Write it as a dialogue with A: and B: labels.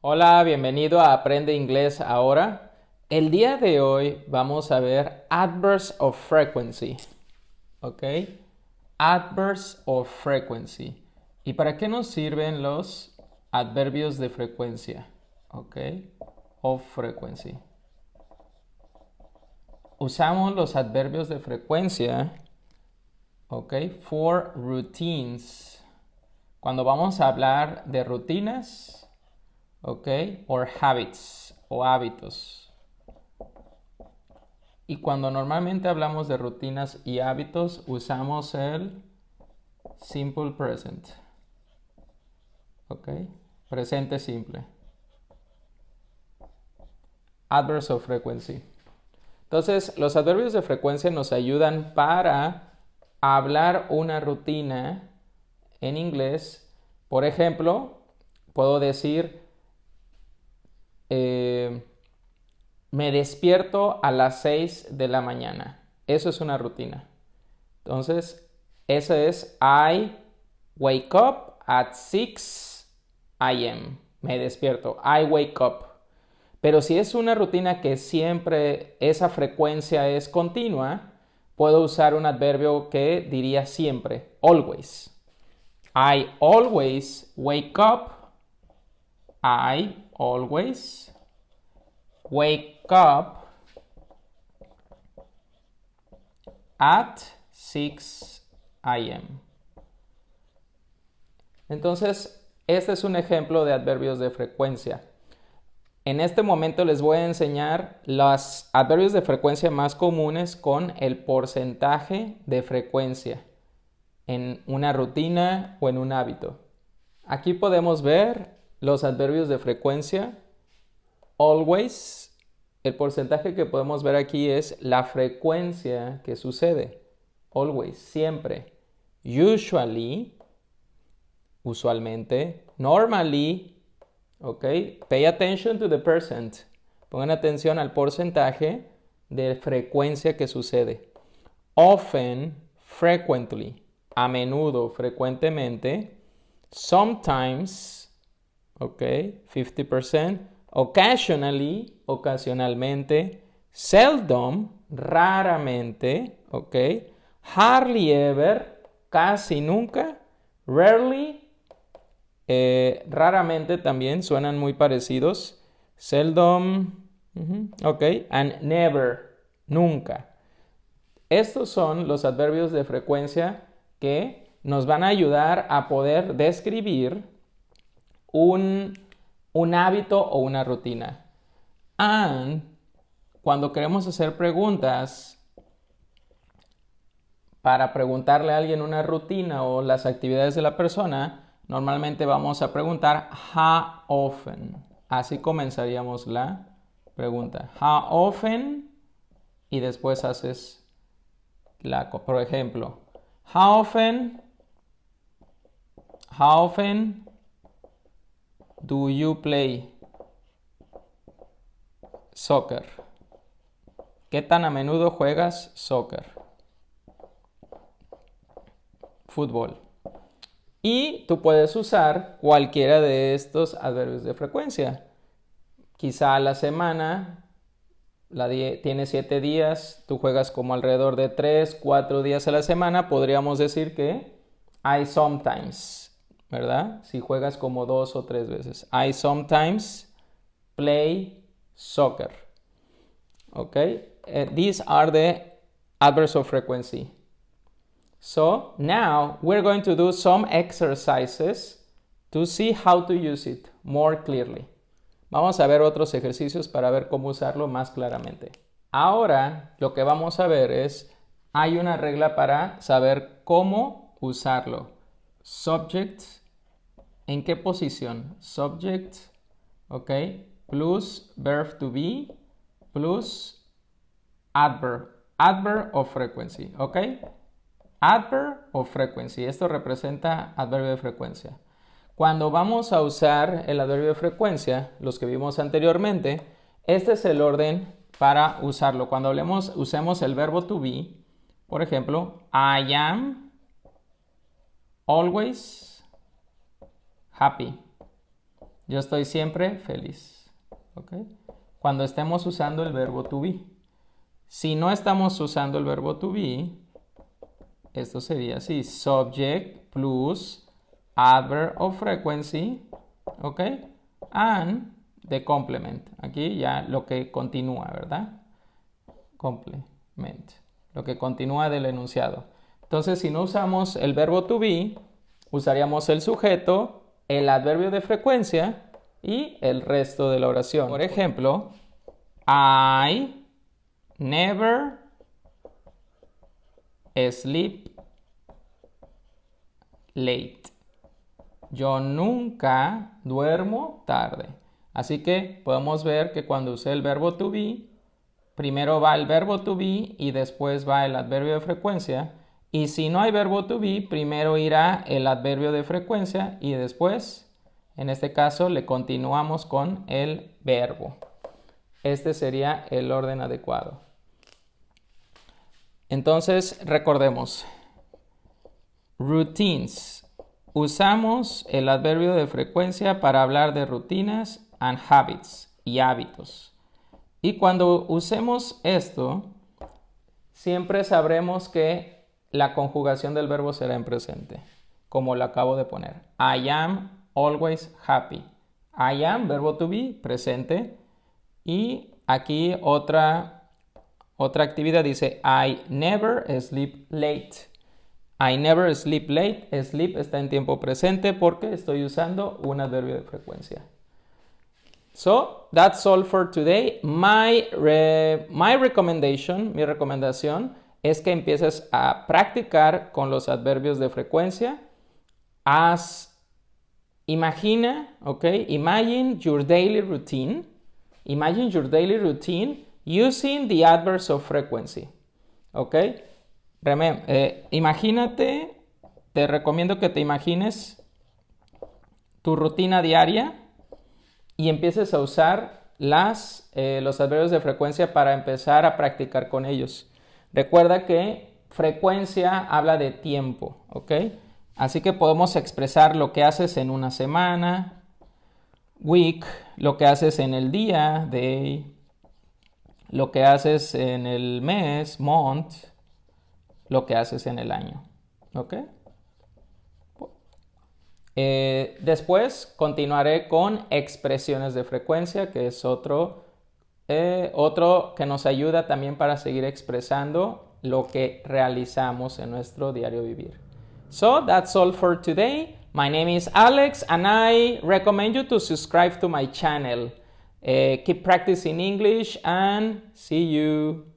A: Hola, bienvenido a Aprende Inglés Ahora. El día de hoy vamos a ver adverbs of frequency. ¿Ok? Adverbs of frequency. ¿Y para qué nos sirven los adverbios de frecuencia? ¿Ok? Of frequency. Usamos los adverbios de frecuencia, ¿ok? For routines. Cuando vamos a hablar de rutinas, ¿ok? Or habits o hábitos. Y cuando normalmente hablamos de rutinas y hábitos, usamos el simple present. ¿Ok? Presente simple. Adverbs of frequency. Entonces, los adverbios de frecuencia nos ayudan para hablar una rutina en inglés. Por ejemplo, puedo decir, me despierto a las 6 de la mañana. Eso es una rutina. Entonces, eso es I wake up at 6 a.m. Me despierto. I wake up. Pero si es una rutina que siempre esa frecuencia es continua, puedo usar un adverbio que diría siempre, always. I always wake up. I always wake up at 6 a.m. Entonces, este es un ejemplo de adverbios de frecuencia. En este momento les voy a enseñar los adverbios de frecuencia más comunes con el porcentaje de frecuencia en una rutina o en un hábito. Aquí podemos ver los adverbios de frecuencia. Always, el porcentaje que podemos ver aquí es la frecuencia que sucede. Always, siempre. Usually, usualmente. Normally, ok. Pay attention to the percent. Pongan atención al porcentaje de frecuencia que sucede. Often, frequently. A menudo, frecuentemente. Sometimes, ok. 50%. Occasionally, ocasionalmente. Seldom, raramente, ok. Hardly ever, casi nunca. Rarely, raramente también suenan muy parecidos. Seldom, ok. And never, nunca. Estos son los adverbios de frecuencia que nos van a ayudar a poder describir un hábito o una rutina. And cuando queremos hacer preguntas, para preguntarle a alguien una rutina o las actividades de la persona, normalmente vamos a preguntar how often. Así comenzaríamos la pregunta. How often, y después haces por ejemplo, how often do you play soccer? ¿Qué tan a menudo juegas soccer? Fútbol. Y tú puedes usar cualquiera de estos adverbios de frecuencia. Quizá a la semana tiene 7 días, tú juegas como alrededor de 3, 4 días a la semana, podríamos decir que I sometimes, ¿verdad? Si juegas como 2 o 3 veces. I sometimes play soccer. ¿Ok? These are the adverbs of frequency. So now we're going to do some exercises to see how to use it more clearly. Vamos a ver otros ejercicios para ver cómo usarlo más claramente. Ahora lo que vamos a ver es, hay una regla para saber cómo usarlo. Subject, ¿en qué posición? Subject, ok, plus verb to be, plus adverb. Adverb of frequency, ok. Adverb of frequency. Esto representa adverbio de frecuencia. Cuando vamos a usar el adverbio de frecuencia, los que vimos anteriormente, este es el orden para usarlo. Cuando usemos el verbo to be, por ejemplo, I am always happy. Yo estoy siempre feliz. ¿Ok? Cuando estemos usando el verbo to be. Si no estamos usando el verbo to be, esto sería así. Subject plus adverb of frequency. ¿Ok? And the complement. Aquí ya lo que continúa, ¿verdad? Complement. Lo que continúa del enunciado. Entonces, si no usamos el verbo to be, usaríamos el sujeto, el adverbio de frecuencia y el resto de la oración. Por ejemplo, I never sleep late. Yo nunca duermo tarde. Así que podemos ver que cuando usé el verbo to be, primero va el verbo to be y después va el adverbio de frecuencia. Y si no hay verbo to be, primero irá el adverbio de frecuencia y después, en este caso, le continuamos con el verbo. Este sería el orden adecuado. Entonces, recordemos. Routines. Usamos el adverbio de frecuencia para hablar de rutinas and habits y hábitos. Y cuando usemos esto, siempre sabremos que la conjugación del verbo será en presente, como lo acabo de poner. I am always happy. I am, verbo to be, presente. Y aquí otra actividad dice I never sleep late. I never sleep late. Sleep está en tiempo presente porque estoy usando un adverbio de frecuencia. So, that's all for today. Mi recomendación es que empieces a practicar con los adverbios de frecuencia. Imagine your daily routine. Imagine your daily routine using the adverbs of frequency. ¿Ok? Imagínate, te recomiendo que te imagines tu rutina diaria y empieces a usar los adverbios de frecuencia para empezar a practicar con ellos. Recuerda que frecuencia habla de tiempo, ¿ok? Así que podemos expresar lo que haces en una semana, week, lo que haces en el día, day, lo que haces en el mes, month, lo que haces en el año, ¿ok? Después continuaré con expresiones de frecuencia, que es otro que nos ayuda también para seguir expresando lo que realizamos en nuestro diario vivir. So that's all for today. My name is Alex and I recommend you to subscribe to my channel. Keep practicing English and see you.